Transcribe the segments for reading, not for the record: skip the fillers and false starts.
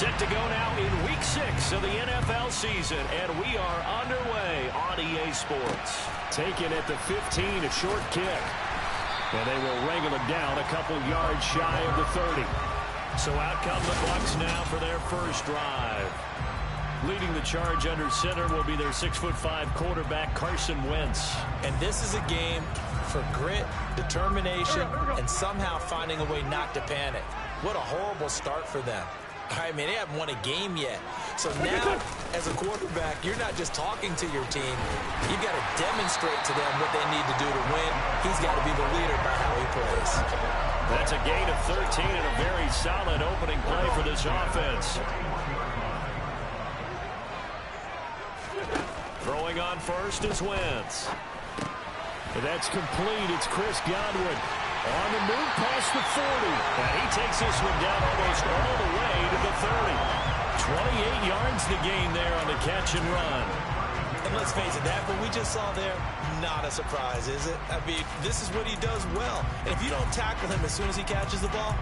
Set to go now in Week 6 of the NFL season, and we are underway on EA Sports. Taken at the 15, a short kick. And they will wrangle it down a couple yards shy of the 30. So out come the Bucs now for their first drive. Leading the charge under center will be their 6'5" quarterback, Carson Wentz. And this is a game for grit, determination, and somehow finding a way not to panic. What a horrible start for them. I mean, they haven't won a game yet. So now, as a quarterback, you're not just talking to your team. You've got to demonstrate to them what they need to do to win. He's got to be the leader by how he plays. That's a gain of 13 and a very solid opening play for this offense. Throwing on first is Wentz. That's complete. It's Chris Godwin. On the move past the 40. And he takes this one down almost all the way to the 30. 28 yards to gain there on the catch and run. And let's face it, that what we just saw there, not a surprise, is it? I mean, this is what he does well. And if you don't tackle him as soon as he catches the ball,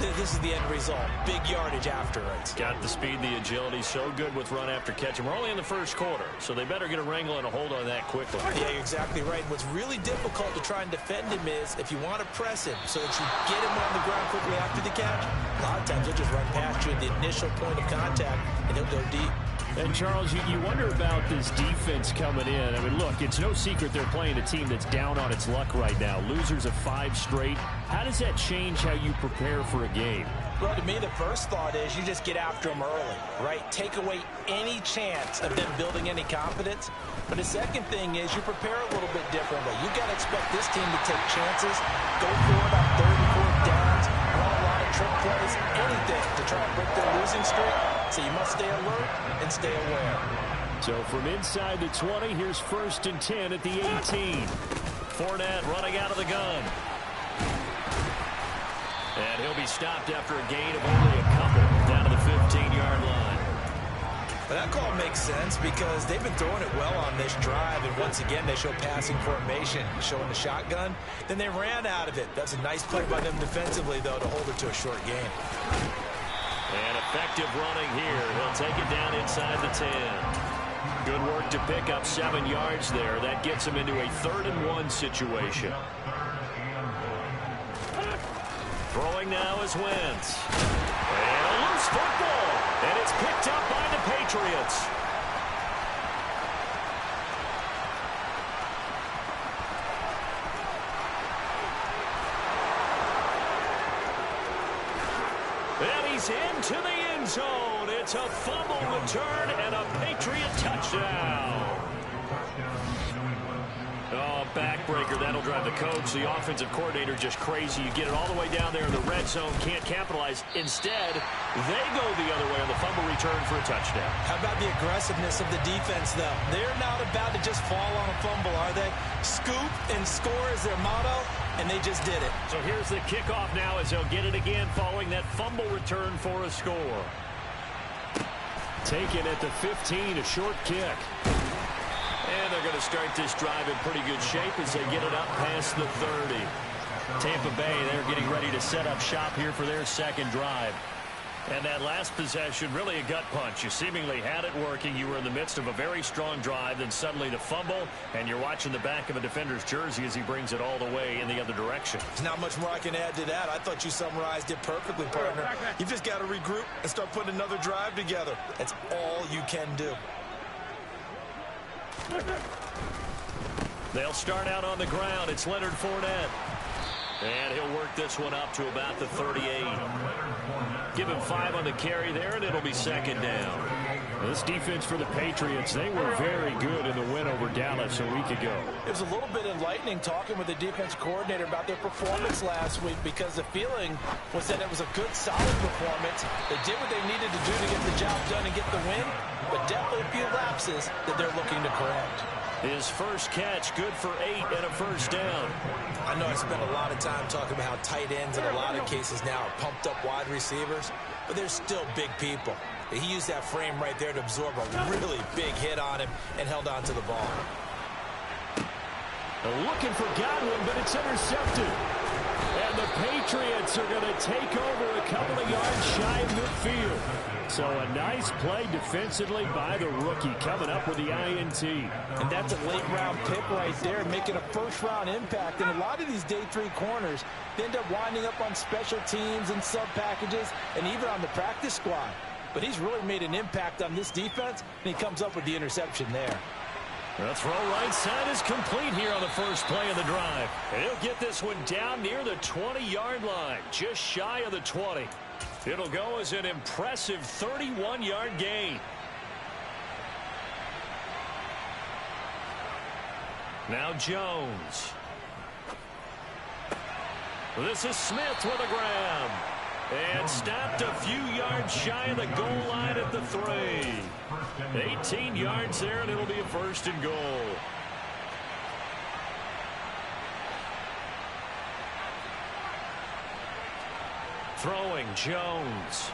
this is the end result. Big yardage afterwards. Got the speed, the agility, so good with run after catch. And we're only in the first quarter, so they better get a wrangle and a hold on that quickly. Yeah, you're exactly right. And what's really difficult to try and defend him is if you want to press him so that you get him on the ground quickly after the catch, a lot of times he'll just run past you at the initial point of contact, and he'll go deep. And, Charles, you wonder about this defense coming in. I mean, look, it's no secret they're playing a team that's down on its luck right now. Losers of 5 straight. How does that change how you prepare for a game? Well, to me, the first thought is you just get after them early, right? Take away any chance of them building any confidence. But the second thing is you prepare a little bit differently. You've got to expect this team to take chances, go for it on 3rd and 4th downs, run a lot of trick plays, anything to try and break their losing streak. So you must stay alert and stay aware. So from inside the 20, here's 1st and 10 at the 18. Fournette running out of the gun. And he'll be stopped after a gain of only a couple down to the 15-yard line. But that call makes sense because they've been throwing it well on this drive. And once again, they show passing formation, showing the shotgun. Then they ran out of it. That's a nice play by them defensively, though, to hold it to a short game. And effective running here. He'll take it down inside the 10. Good work to pick up 7 yards there. That gets him into a 3rd and 1 situation. Throwing now is Wentz. And a loose football. And it's picked up by the Patriots. And he's into the end zone. It's a fumble return and a Patriot touchdown. Oh, backbreaker. That'll drive the coach, the offensive coordinator, just crazy. You get it all the way down there in the red zone, can't capitalize. Instead, they go the other way on the fumble return for a touchdown. How about the aggressiveness of the defense, though? They're not about to just fall on a fumble, are they? Scoop and score is their motto, and they just did it. So here's the kickoff now as they'll get it again following that fumble return for a score. Taken at the 15, a short kick. And they're going to start this drive in pretty good shape as they get it up past the 30. Tampa Bay, they're getting ready to set up shop here for their second drive. And that last possession, really a gut punch. You seemingly had it working. You were in the midst of a very strong drive, then suddenly the fumble, and you're watching the back of a defender's jersey as he brings it all the way in the other direction. There's not much more I can add to that. I thought you summarized it perfectly, partner. You've just got to regroup and start putting another drive together. That's all you can do. They'll start out on the ground. It's Leonard Fournette. And he'll work this one up to about the 38. Give him 5 on the carry there, and it'll be 2nd down. This defense for the Patriots, they were very good in the win over Dallas a week ago. It was a little bit enlightening talking with the defense coordinator about their performance last week because the feeling was that it was a good, solid performance. They did what they needed to do to get the job done and get the win, but definitely a few lapses that they're looking to correct. His first catch, good for 8 and a 1st down. I know I spent a lot of time talking about how tight ends in a lot of cases now are pumped up wide receivers, but they're still big people. He used that frame right there to absorb a really big hit on him and held on to the ball. Looking for Godwin, but it's intercepted. And the Patriots are going to take over a couple of yards shy of midfield. So a nice play defensively by the rookie coming up with the INT. And that's a late-round pick right there, making a first-round impact. And a lot of these day 3 corners, they end up winding up on special teams and sub-packages and even on the practice squad. But he's really made an impact on this defense, and he comes up with the interception there. The throw right side is complete here on the first play of the drive. And he'll get this one down near the 20-yard line, just shy of the 20. It'll go as an impressive 31-yard gain. Now Jones. This is Smith with a grab. And stopped a few yards shy of the goal line at the 3. 18 yards there, and it'll be a first and goal. Throwing, Jones.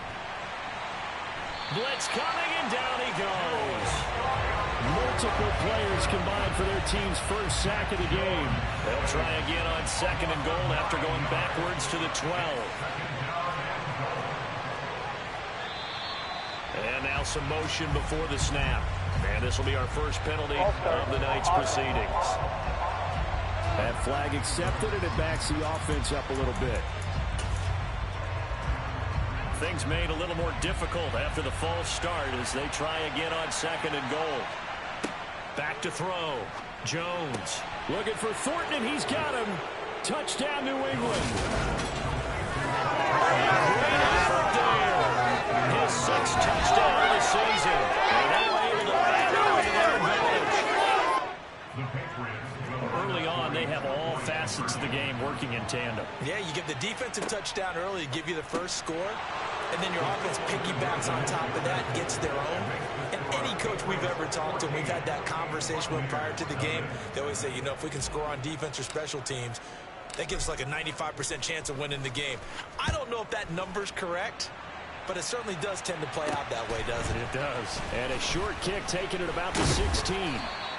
Blitz coming, and down he goes. Multiple players combined for their team's first sack of the game. They'll try again on second and goal after going backwards to the 12. And now some motion before the snap. And this will be our first penalty of the night's proceedings. That flag accepted, and it backs the offense up a little bit. Things made a little more difficult after the false start as they try again on second and goal. Back to throw. Jones. Looking for Thornton, and he's got him. Touchdown, New England. Great effort there. His 6th touchdown of the season. And now able to add on to their advantage. Early on, they have all facets of the game working in tandem. Yeah, you give the defensive touchdown early, give you the first score, and then your offense piggybacks on top of that and gets their own. And any coach we've ever talked to, we've had that conversation with prior to the game. They always say, you know, if we can score on defense or special teams, that gives us like a 95% chance of winning the game. I don't know if that number's correct, but it certainly does tend to play out that way, doesn't it? It does. And a short kick taken at about the 16.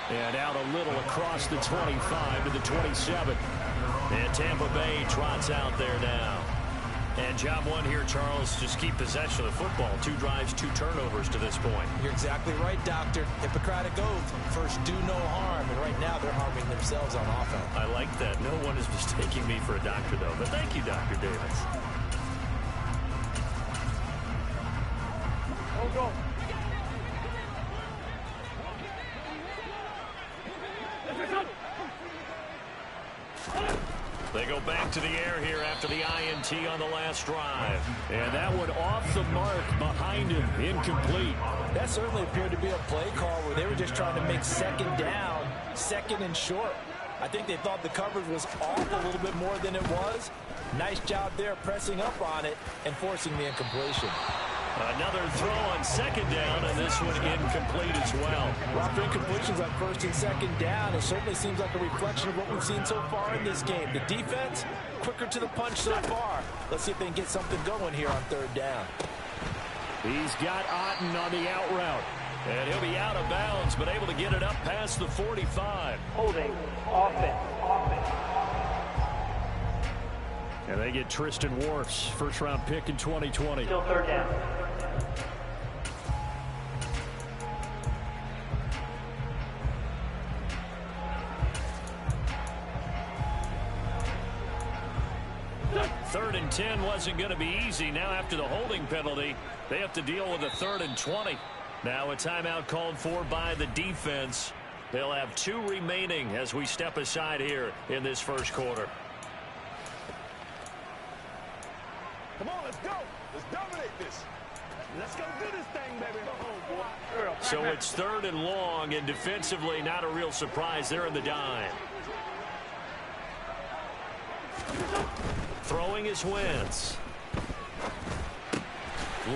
And out a little across the 25 to the 27. And Tampa Bay trots out there now. And job one here, Charles, just keep possession of the football. 2 drives, 2 turnovers to this point. You're exactly right, Doctor. Hippocratic oath. First, do no harm. And right now, they're harming themselves on offense. I like that. No one is mistaking me for a doctor, though. But thank you, Dr. Davis. Go. They go back to the air here after the INT on the last drive. And that one off the mark behind him, incomplete. That certainly appeared to be a play call where they were just trying to make second down, second and short. I think they thought the coverage was off a little bit more than it was. Nice job there pressing up on it and forcing the incompletion. Another throw on second down, and this one incomplete as well. Rough incompletions on first and second down. It certainly seems like a reflection of what we've seen so far in this game. The defense, quicker to the punch so far. Let's see if they can get something going here on third down. He's got Otten on the out route. And he'll be out of bounds, but able to get it up past the 45. Holding, offense. And they get Tristan Wirfs, first-round pick in 2020. Still third down. Third and 10 wasn't going to be easy. Now after the holding penalty, they have to deal with a 3rd and 20. Now a timeout called for by the defense. They'll have 2 remaining as we step aside here in this first quarter. Come on, let's go. Let's dominate this. Let's go do this thing, baby. So it's 3rd and long, and defensively not a real surprise. They're in the dime. Throwing is Wentz.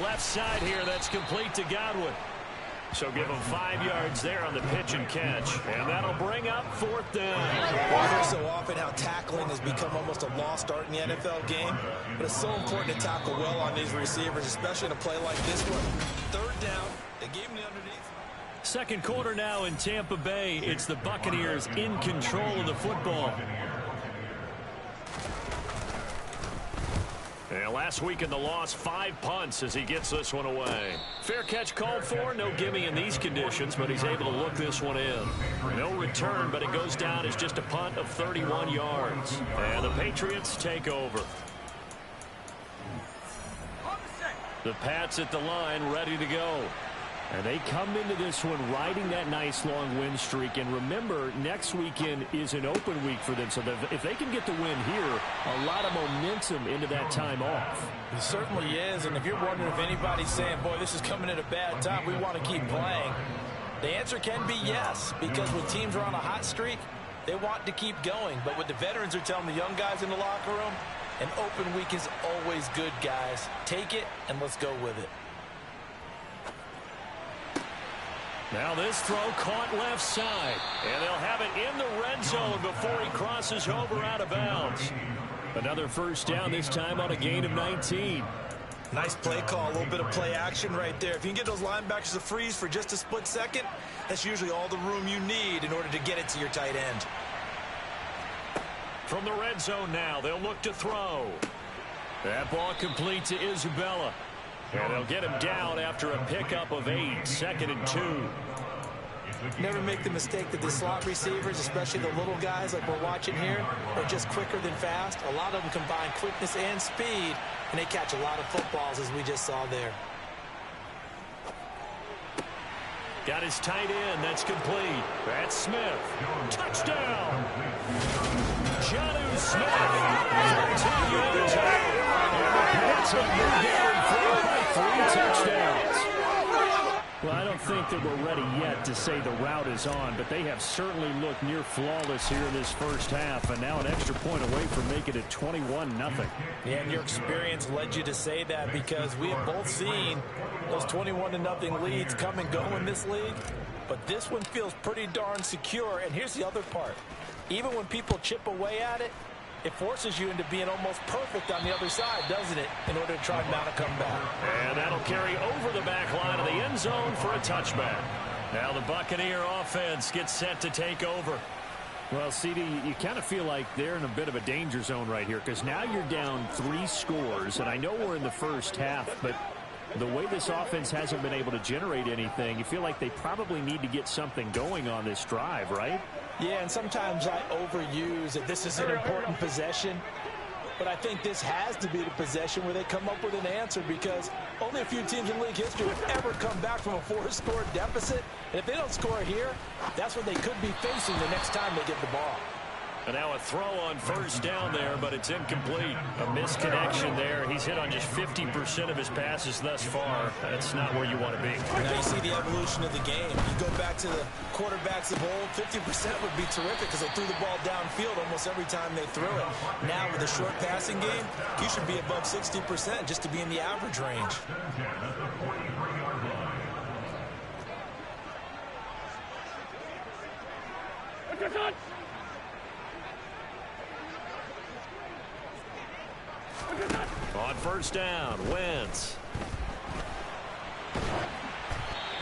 Left side here, that's complete to Godwin. So give him 5 yards there on the pitch and catch. And that'll bring up 4th down. Well, so often how tackling has become almost a lost art in the NFL game. But it's so important to tackle well on these receivers, especially in a play like this one. 3rd down. They gave him the underneath. Second quarter now in Tampa Bay. It's the Buccaneers in control of the football. And last week in the loss, 5 punts as he gets this one away. Fair catch called for. No gimme in these conditions, but he's able to look this one in. No return, but it goes down as just a punt of 31 yards. And the Patriots take over. The Pats at the line, ready to go. And they come into this one riding that nice long win streak. And remember, next weekend is an open week for them. So if they can get the win here, a lot of momentum into that time off. It certainly is. And if you're wondering if anybody's saying, boy, this is coming at a bad time, we want to keep playing, the answer can be yes. Because when teams are on a hot streak, they want to keep going. But what the veterans are telling the young guys in the locker room, an open week is always good, guys. Take it, and let's go with it. Now this throw caught left side. And they'll have it in the red zone before he crosses over out of bounds. Another first down, this time on a gain of 19. Nice play call, a little bit of play action right there. If you can get those linebackers to freeze for just a split second, that's usually all the room you need in order to get it to your tight end. From the red zone now, they'll look to throw. That ball complete to Isabella. And they'll get him down after a pickup of 8, 2nd and 2. Never make the mistake that the slot receivers, especially the little guys like we're watching here, are just quicker than fast. A lot of them combine quickness and speed, and they catch a lot of footballs, as we just saw there. Got his tight end. That's complete. That's Smith. Touchdown. Jonnu Smith. 2 yards out. That's a new game for 3 touchdowns. Well, I don't think that we're ready yet to say the route is on, but they have certainly looked near flawless here in this first half, and now an extra point away from making it 21-0. Yeah, and your experience led you to say that, because we have both seen those 21-0 leads come and go in this league, but this one feels pretty darn secure. And here's the other part. Even when people chip away at it, it forces you into being almost perfect on the other side, doesn't it, in order to try and mount a comeback. And that'll carry over the back line of the end zone for a touchback. Now the Buccaneer offense gets set to take over. Well, CD, you kind of feel like they're in a bit of a danger zone right here, because now you're down 3 scores, and I know we're in the first half, but the way this offense hasn't been able to generate anything, you feel like they probably need to get something going on this drive, right? Yeah, and sometimes I overuse that this is an important possession, but I think this has to be the possession where they come up with an answer, because only a few teams in league history have ever come back from a 4-score deficit. And if they don't score here, that's what they could be facing the next time they get the ball. And now a throw on first down there, but it's incomplete. A misconnection there. He's hit on just 50% of his passes thus far. That's not where you want to be. Now you see the evolution of the game. You go back to the quarterbacks of old, 50% would be terrific because they threw the ball downfield almost every time they threw it. Now with the short passing game, you should be above 60% just to be in the average range. On first down, Wentz.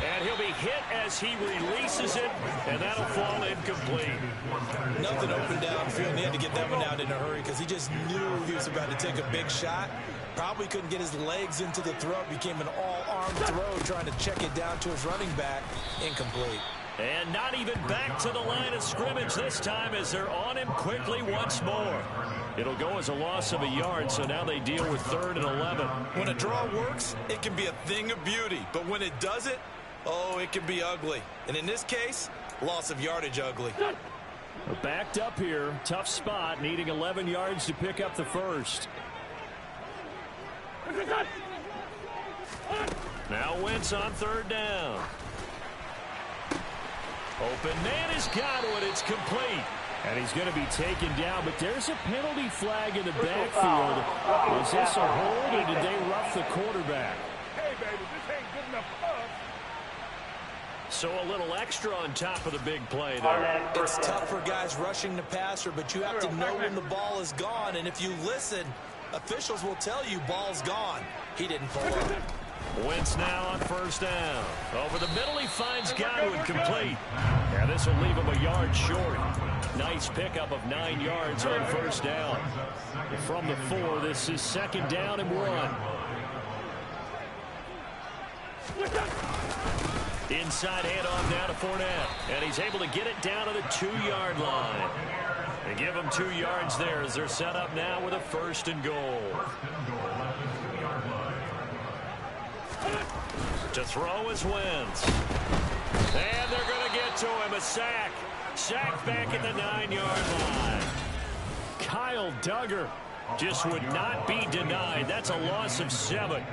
And he'll be hit as he releases it, and that'll fall incomplete. Nothing open downfield. He had to get that one out in a hurry because he just knew he was about to take a big shot. Probably couldn't get his legs into the throw. Became an all-arm throw trying to check it down to his running back. Incomplete. And not even back to the line of scrimmage this time as they're on him quickly once more. It'll go as a loss of a yard, so now they deal with 3rd and 11. When a draw works, it can be a thing of beauty. But when it doesn't, oh, it can be ugly. And in this case, loss of yardage ugly. Backed up here. Tough spot, needing 11 yards to pick up the first. Now Wentz on 3rd down. Open man has got it. It's complete. And he's going to be taken down, but there's a penalty flag in the backfield. Was this a hold, or did they rough the quarterback? Hey, baby, this ain't good enough for us. So a little extra on top of the big play there. It's tough for guys rushing the passer, but you have to know when the ball is gone. And if you listen, officials will tell you ball's gone. He didn't pull up. Wentz now on first down. Over the middle, he finds Godwin complete. Yeah, this will leave him a yard short. Nice pickup of 9 yards on first down. From the 4, this is second down and 1. Inside handoff now to Fournette. And he's able to get it down to the 2-yard line. They give him 2 yards there as they're set up now with a first and goal. To throw is Wentz. And they're going to get to him. A sack. Sack back at the 9-yard line. Kyle Duggar just would not be denied. That's a loss of 7.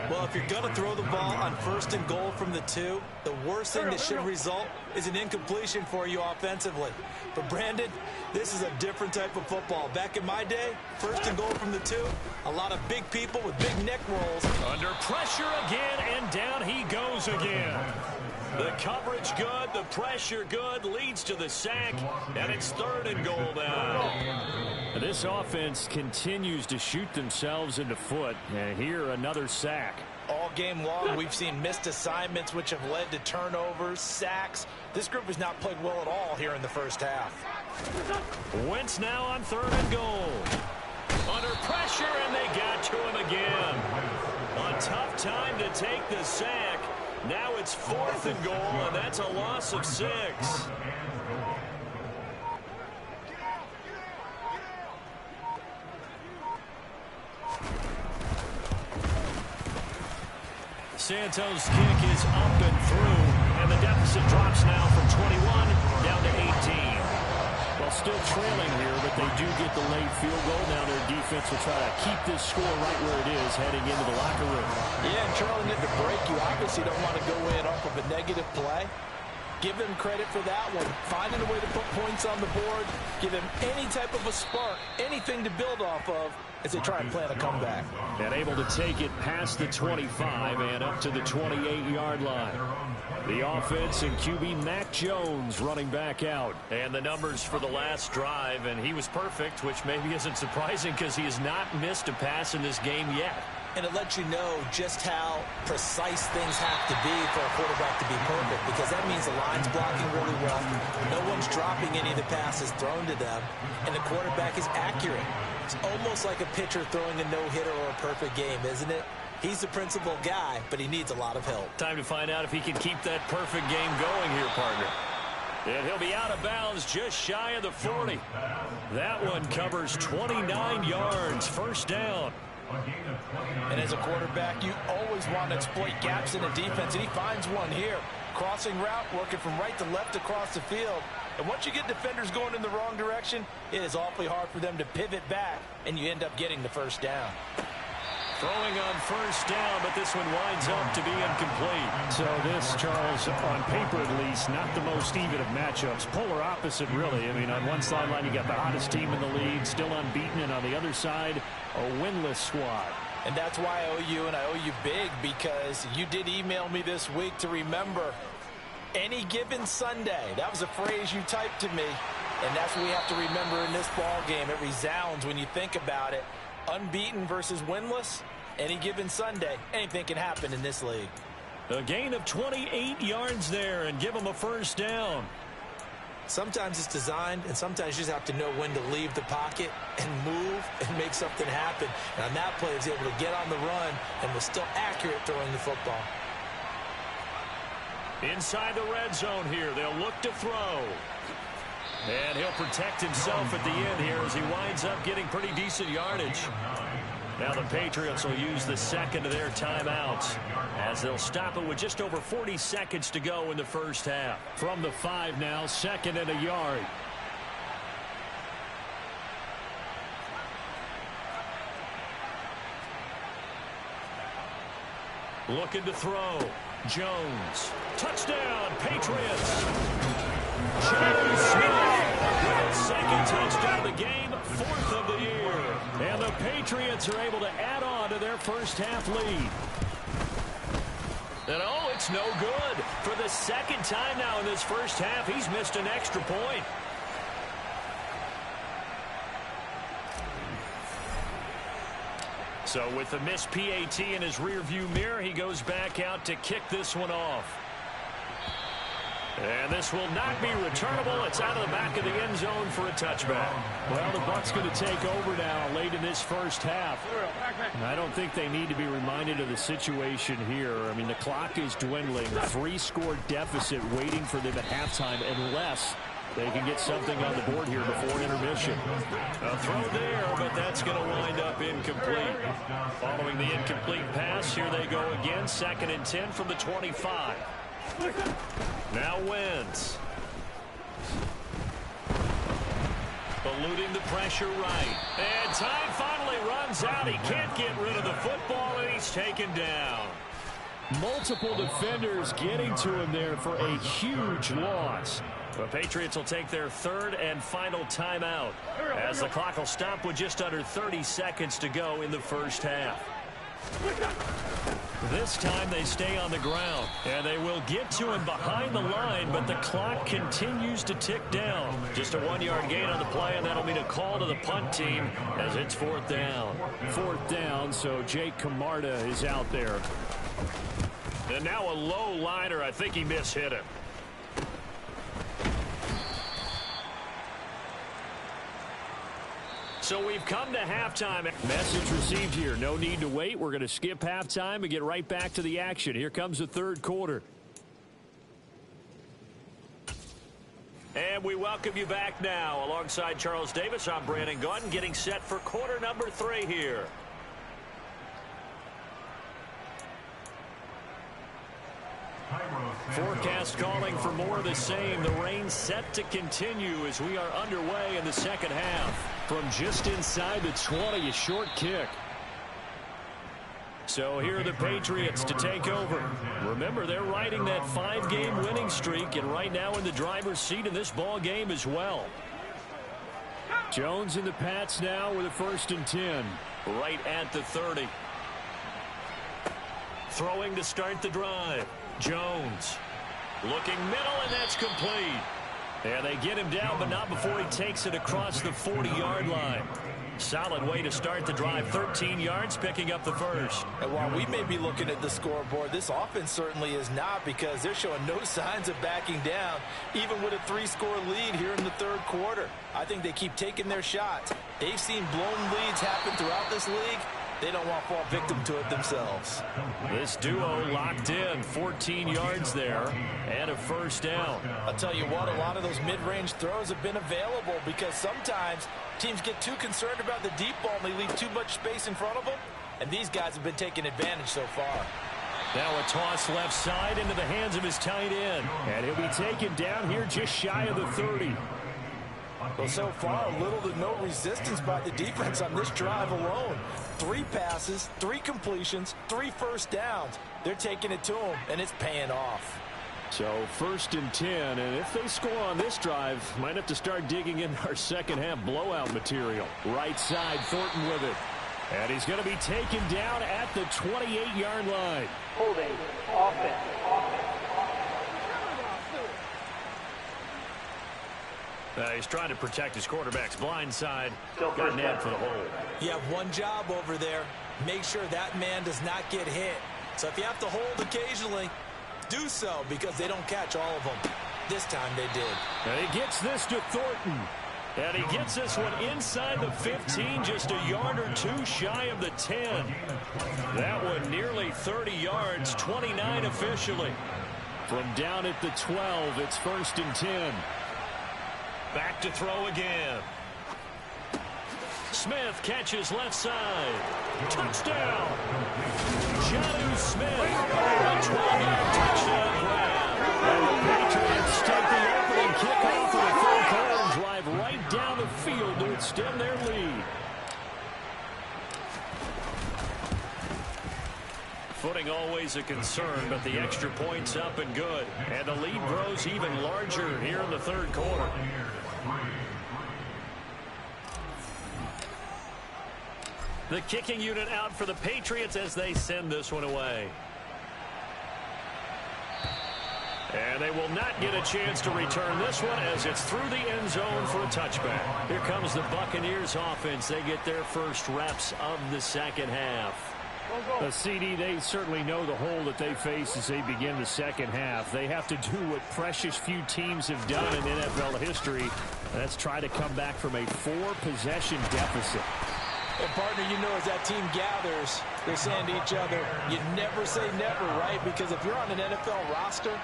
Well, if you're going to throw the ball on first and goal from the 2, the worst thing that should result is an incompletion for you offensively. But, Brandon, this is a different type of football. Back in my day, first and goal from the 2, a lot of big people with big neck rolls. Under pressure again, and down he goes again. The coverage good, the pressure good, leads to the sack, and it's third and goal now. This offense continues to shoot themselves in the foot, and here another sack. All game long, we've seen missed assignments, which have led to turnovers, sacks. This group has not played well at all here in the first half. Wentz now on third and goal. Under pressure, and they got to him again. A tough time to take the sack. Now it's fourth and goal, and that's a loss of 6. Santos' kick is up and through, and the deficit drops now from 21 down to 18. Well, still trailing here, but they do get the late field goal. Now their defense will try to keep this score right where it is heading into the locker room. Yeah, and trailing it to break, you obviously don't want to go in off of a negative play. Give them credit for that one. Finding a way to put points on the board. Give them any type of a spark, anything to build off of as they try and plan a comeback. And able to take it past the 25 and up to the 28-yard line. The offense and QB Mac Jones running back out. And the numbers for the last drive, and he was perfect, which maybe isn't surprising because he has not missed a pass in this game yet. And it lets you know just how precise things have to be for a quarterback to be perfect, because that means the line's blocking really well. No one's dropping any of the passes thrown to them, and the quarterback is accurate. It's almost like a pitcher throwing a no-hitter or a perfect game, isn't it? He's the principal guy, but he needs a lot of help. Time to find out if he can keep that perfect game going here, partner. And he'll be out of bounds just shy of the 40. That one covers 29 yards, first down. And as a quarterback, you always want to exploit gaps in the defense, and he finds one here. Crossing route, working from right to left across the field. And once you get defenders going in the wrong direction, it is awfully hard for them to pivot back, and you end up getting the first down. Throwing on first down, but this one winds up to be incomplete. So this, Charles, on paper at least, not the most even of matchups. Polar opposite, really. I mean, on one sideline, you got the hottest team in the league, still unbeaten, and on the other side, a winless squad. And that's why I owe you, and I owe you big, because you did email me this week to remember any given Sunday. That was a phrase you typed to me, and that's what we have to remember in this ball game. It resounds when you think about it. Unbeaten versus winless, any given Sunday, anything can happen in this league. A gain of 28 yards there and give them a first down. Sometimes it's designed, and sometimes you just have to know when to leave the pocket and move and make something happen. And on that play, he was able to get on the run and was still accurate throwing the football. Inside the red zone here, they'll look to throw. And he'll protect himself at the end here as he winds up getting pretty decent yardage. Now the Patriots will use the second of their timeouts as they'll stop it with just over 40 seconds to go in the first half. From the 5 now, second and a yard. Looking to throw. Jones. Touchdown, Patriots. Jones Smith, second touchdown of the game, 4th of the year. And the Patriots are able to add on to their first half lead. And oh, it's no good. For the second time now in this first half, he's missed an extra point. So with the missed PAT in his rearview mirror, he goes back out to kick this one off. And this will not be returnable. It's out of the back of the end zone for a touchback. Well, the Bucs going to take over now late in this first half. And I don't think they need to be reminded of the situation here. I mean, the clock is dwindling. 3-score deficit waiting for them at halftime unless they can get something on the board here before intermission. A throw there, but that's going to wind up incomplete. Following the incomplete pass, here they go again. 2nd and 10 from the 25. Now Wentz. Eluding the pressure right. And time finally runs out. He can't get rid of the football, and he's taken down. Multiple defenders getting to him there for a huge loss. The Patriots will take their 3rd and final timeout as the clock will stop with just under 30 seconds to go in the first half. This time they stay on the ground, and they will get to him behind the line, but the clock continues to tick down. Just a 1-yard gain on the play, and that'll mean a call to the punt team as it's 4th down. 4th down, so Jake Camarda is out there. And now a low liner. I think he mishit him. So we've come to halftime. Message received here. No need to wait. We're going to skip halftime and get right back to the action. Here comes the 3rd quarter. And we welcome you back now. Alongside Charles Davis, I'm Brandon Gunn, getting set for quarter number 3 here. Forecast calling for more of the same. The rain set to continue as we are underway in the second half. From just inside the 20, a short kick. So here are the Patriots to take over. Remember, they're riding that 5-game winning streak, and right now in the driver's seat in this ball game as well. Jones and the Pats now with a 1st and 10. Right at the 30. Throwing to start the drive. Jones looking middle, and that's complete. And they get him down, but not before he takes it across the 40-yard line. Solid way to start the drive. 13 yards, picking up the first. And while we may be looking at the scoreboard, this offense certainly is not, because they're showing no signs of backing down, even with a 3-score lead here in the 3rd quarter. I think they keep taking their shots. They've seen blown leads happen throughout this league. They don't want to fall victim to it themselves. This duo locked in. 14 yards there and a 1st down. I'll tell you what, a lot of those mid-range throws have been available, because sometimes teams get too concerned about the deep ball and they leave too much space in front of them. And these guys have been taking advantage so far. Now a toss left side into the hands of his tight end. And he'll be taken down here just shy of the 30. Well, so far, little to no resistance by the defense on this drive alone. 3 passes, 3 completions, 3 first downs. They're taking it to him, and it's paying off. So 1st and 10, and if they score on this drive, might have to start digging in our second half blowout material. Right side, Thornton with it. And he's going to be taken down at the 28-yard line. Holding offense. He's trying to protect his quarterback's blind side. Got nabbed for the hole. You have one job over there. Make sure that man does not get hit. So if you have to hold occasionally, do so, because they don't catch all of them. This time they did. And he gets this to Thornton. And he gets this one inside the 15, just a yard or 2 shy of the 10. That one nearly 30 yards, 29 officially. From down at the 12, it's 1st and 10. Back to throw again. Smith catches left side. Touchdown. Jonnu Smith. A 12-yard touchdown grab. And the Patriots take the opening kickoff of the 3rd quarter and drive right down the field to extend their lead. Footing always a concern, but the extra point's up and good. And the lead grows even larger here in the 3rd quarter. The kicking unit out for the Patriots as they send this one away. And they will not get a chance to return this one as it's through the end zone for a touchback. Here comes the Buccaneers offense. They get their first reps of the second half. The CD, they certainly know the hole that they face as they begin the second half. They have to do what precious few teams have done in NFL history. That's try to come back from a 4-possession deficit. And partner, you know, as that team gathers, they're saying to each other, you never say never, right? Because if you're on an NFL roster,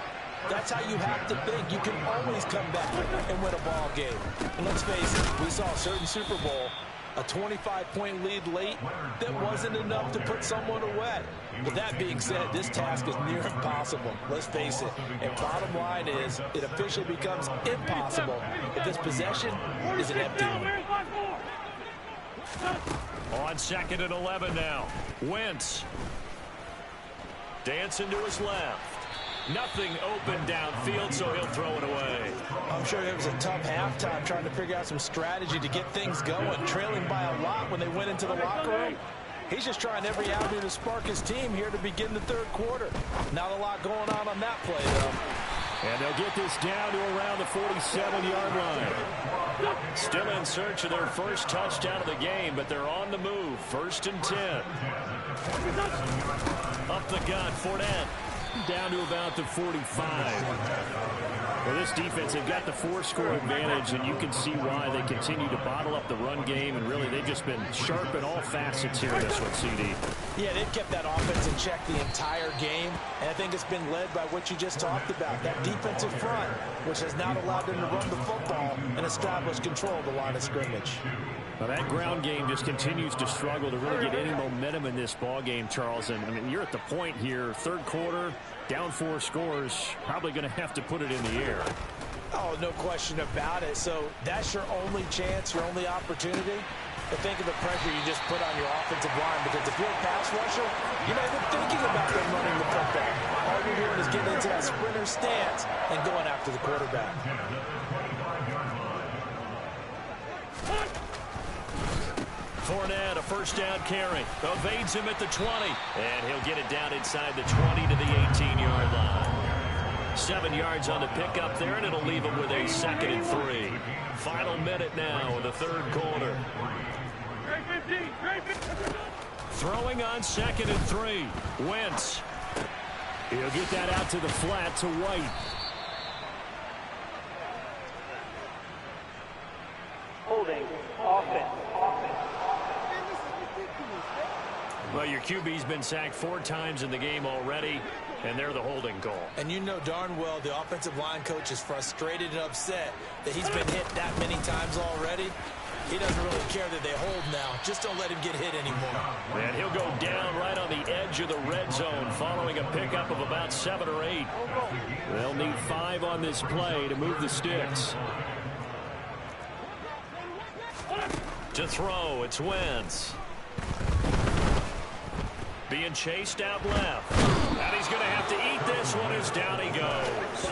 that's how you have to think. You can always come back and win a ball game. And let's face it, we saw a certain Super Bowl, a 25-point lead late that wasn't enough to put someone away. But that being said, this task is near impossible. Let's face it. And bottom line is, it officially becomes impossible if this possession is an empty one. On 2nd and 11 now. Wentz. Dancing to his left. Nothing open downfield, so he'll throw it away. I'm sure it was a tough halftime trying to figure out some strategy to get things going, trailing by a lot when they went into the locker room. He's just trying every avenue to spark his team here to begin the third quarter. Not a lot going on that play, though. And they'll get this down to around the 47-yard line. Still in search of their first touchdown of the game, but they're on the move. 1st and 10. Up the gut, Fournette. Down to about the 45. Well, this defense, they've got the 4-score advantage, and you can see why they continue to bottle up the run game, and really they've just been sharp in all facets here in this one, CD. Yeah, they've kept that offense in check the entire game, and I think it's been led by what you just talked about, that defensive front, which has not allowed them to run the football and establish control of the line of scrimmage. Now that ground game just continues to struggle to really get any momentum in this ball game, Charles. And I mean, you're at the point here, third quarter, down 4 scores, probably going to have to put it in the air. Oh, no question about it. So that's your only chance, your only opportunity. But think of the pressure you just put on your offensive line, because if you're a pass rusher, you're not even thinking about them running the football. All you're doing is getting into that sprinter stance and going after the quarterback. Fournette, a first down carry. Evades him at the 20. And he'll get it down inside the 20 to the 18-yard line. 7 yards on the pickup there, and it'll leave him with a 2nd and 3. Final minute now in the third quarter. Throwing on 2nd and 3. Wentz. He'll get that out to the flat to White. Holding. Offense. Well, your QB's been sacked 4 times in the game already, and they're the holding call. And you know darn well the offensive line coach is frustrated and upset that he's been hit that many times already. He doesn't really care that they hold now. Just don't let him get hit anymore. And he'll go down right on the edge of the red zone following a pickup of about 7 or 8. They'll need 5 on this play to move the sticks. To throw, it's Wentz. Being chased out left. And he's going to have to eat this one as down he goes.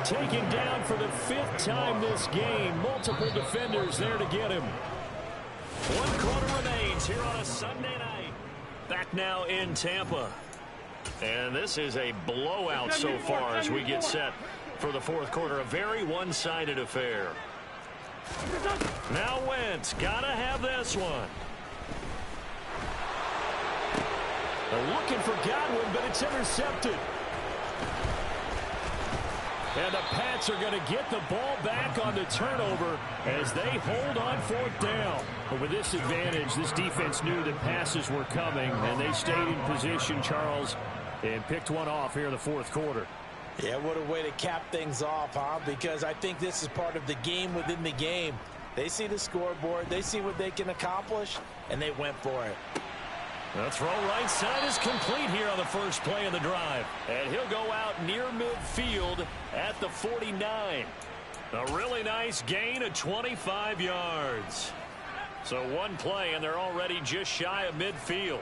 Taken down for the 5th time this game. Multiple defenders there to get him. 1 quarter remains here on a Sunday night. Back now in Tampa. And this is a blowout so far as we get set for the 4th quarter. A very one-sided affair. Now Wentz, gotta have this one. They're looking for Godwin, but it's intercepted. And the Pats are going to get the ball back on the turnover as they hold on 4th down. But with this advantage, this defense knew that passes were coming, and they stayed in position, Charles, and picked one off here in the 4th quarter. Yeah, what a way to cap things off, huh? Because I think this is part of the game within the game. They see the scoreboard, they see what they can accomplish, and they went for it. The throw right side is complete here on the first play of the drive. And he'll go out near midfield at the 49. A really nice gain of 25 yards. So 1 play, and they're already just shy of midfield.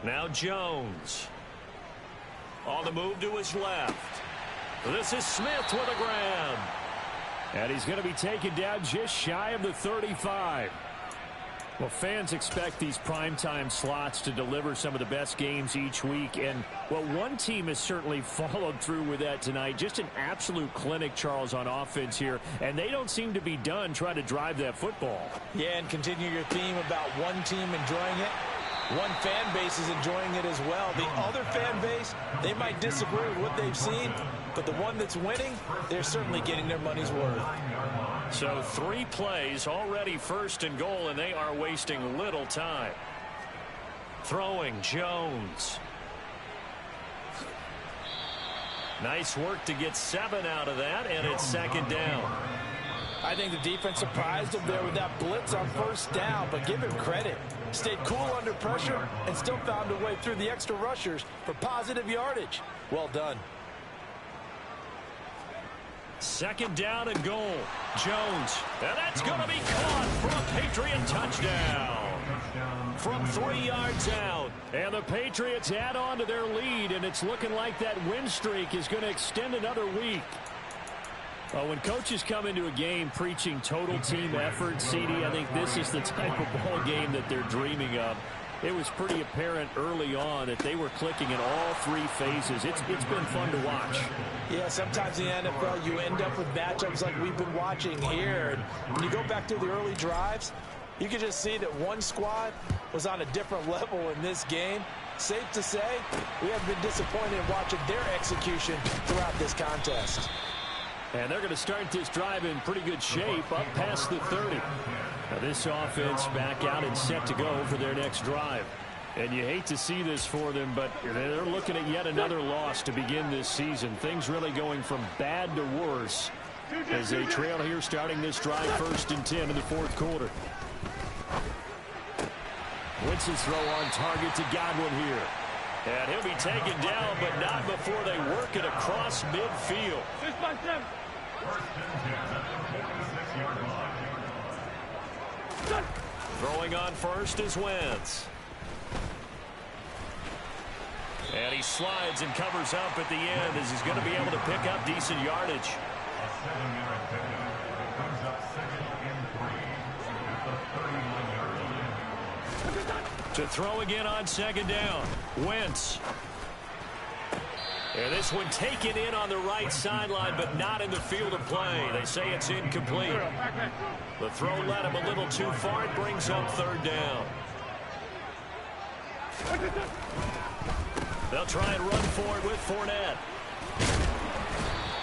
Now Jones. On the move to his left. This is Smith with a grab. And he's going to be taken down just shy of the 35. Well, fans expect these primetime slots to deliver some of the best games each week. And, well, one team has certainly followed through with that tonight. Just an absolute clinic, Charles, on offense here. And they don't seem to be done trying to drive that football. Yeah, and continue your theme about one team enjoying it. One fan base is enjoying it as well. The other fan base, they might disagree with what they've seen, but the one that's winning, they're certainly getting their money's worth. So 3 plays already, 1st and goal, and they are wasting little time. Throwing, Jones. Nice work to get 7 out of that, and it's 2nd down. I think the defense surprised him there with that blitz on 1st down, but give him credit. Stayed cool under pressure and still found a way through the extra rushers for positive yardage. Well done. 2nd down and goal. Jones. And that's going to be caught for a Patriot touchdown. From 3 yards out. And the Patriots add on to their lead, and it's looking like that win streak is going to extend another week. When coaches come into a game preaching total team effort, CD, I think this is the type of ball game that they're dreaming of. It was pretty apparent early on that they were clicking in all 3 phases. It's been fun to watch. Yeah, sometimes in the NFL you end up with matchups like we've been watching here. And when you go back to the early drives, you can just see that one squad was on a different level in this game. Safe to say, we haven't been disappointed in watching their execution throughout this contest. And they're going to start this drive in pretty good shape up past the 30. Now this offense back out and set to go for their next drive. And you hate to see this for them, but they're looking at yet another loss to begin this season. Things really going from bad to worse as they trail here starting this drive 1st and 10 in the 4th quarter. Wentz's throw on target to Godwin here. And he'll be taken down, but not before they work it across midfield. Throwing on 1st is Wentz. And he slides and covers up at the end as he's going to be able to pick up decent yardage. To throw again on 2nd down. Wentz. And this one taken in on the right sideline, but not in the field of play. They say it's incomplete. The throw led him a little too far. It brings up 3rd down. They'll try and run for it with Fournette.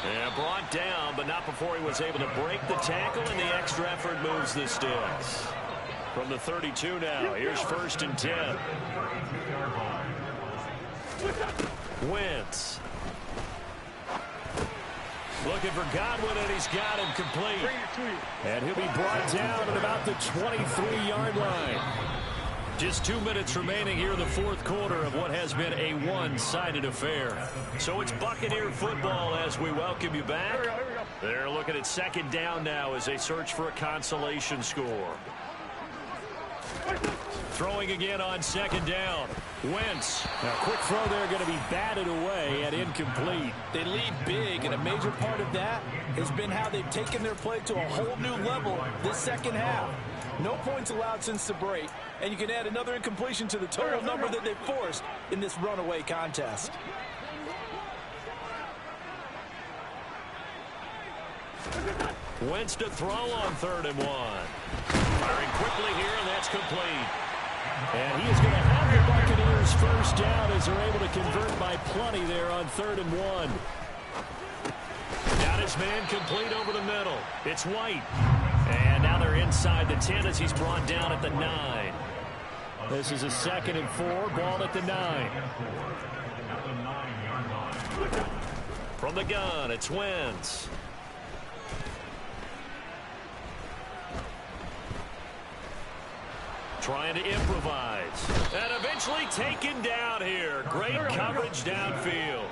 And brought down, but not before he was able to break the tackle, and the extra effort moves the sticks. From the 32 now, here's 1st and 10. Wentz. Looking for Godwin, and he's got him complete. And he'll be brought down at about the 23-yard line. Just 2 minutes remaining here in the 4th quarter of what has been a one-sided affair. So it's Buccaneer football as we welcome you back. They're looking at 2nd down now as they search for a consolation score. Throwing again on 2nd down. Wentz. Now, quick throw there going to be batted away and incomplete. They lead big, and a major part of that has been how they've taken their play to a whole new level this 2nd half. No points allowed since the break, and you can add another incompletion to the total number that they've forced in this runaway contest. Wentz to throw on 3rd and 1. Firing quickly here, and that's complete. And he is going to have the Buccaneers 1st down as they're able to convert by plenty there on 3rd and 1. Got his man complete over the middle. It's White. And now they're inside the 10 as he's brought down at the 9. This is a 2nd and 4, ball at the 9. From the gun, it's Wentz. Trying to improvise. And eventually taken down here. Great coverage downfield.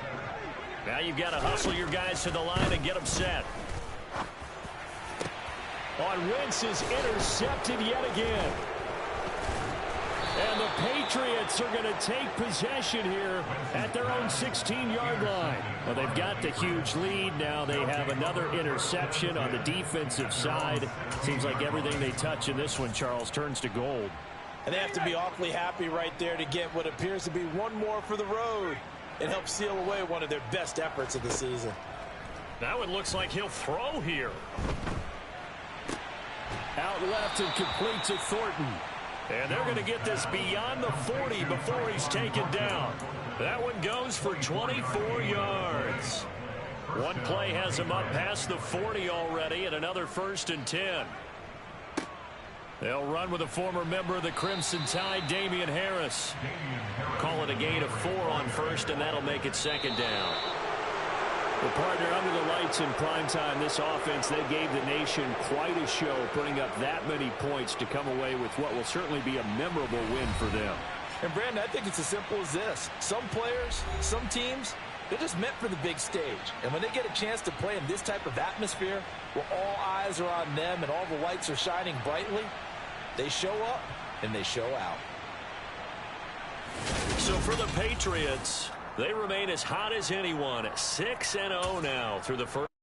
Now you've got to hustle your guys to the line and get them set. On Wentz is intercepted yet again. And the Patriots are going to take possession here at their own 16-yard line. Well, they've got the huge lead. Now they have another interception on the defensive side. Seems like everything they touch in this one, Charles, turns to gold. And they have to be awfully happy right there to get what appears to be one more for the road. It helps seal away one of their best efforts of the season. Now it looks like he'll throw here. Out left and complete to Thornton. And they're going to get this beyond the 40 before he's taken down. That one goes for 24 yards. One play has him up past the 40 already, and another 1st and 10. They'll run with a former member of the Crimson Tide, Damian Harris. Call it a gain of 4 on 1st, and that'll make it 2nd down. Well, partner, under the lights in primetime, this offense, they gave the nation quite a show, putting up that many points to come away with what will certainly be a memorable win for them. And, Brandon, I think it's as simple as this. Some players, some teams, they're just meant for the big stage. And when they get a chance to play in this type of atmosphere, where all eyes are on them and all the lights are shining brightly, they show up and they show out. So for the Patriots, they remain as hot as anyone, 6-0 now through the first.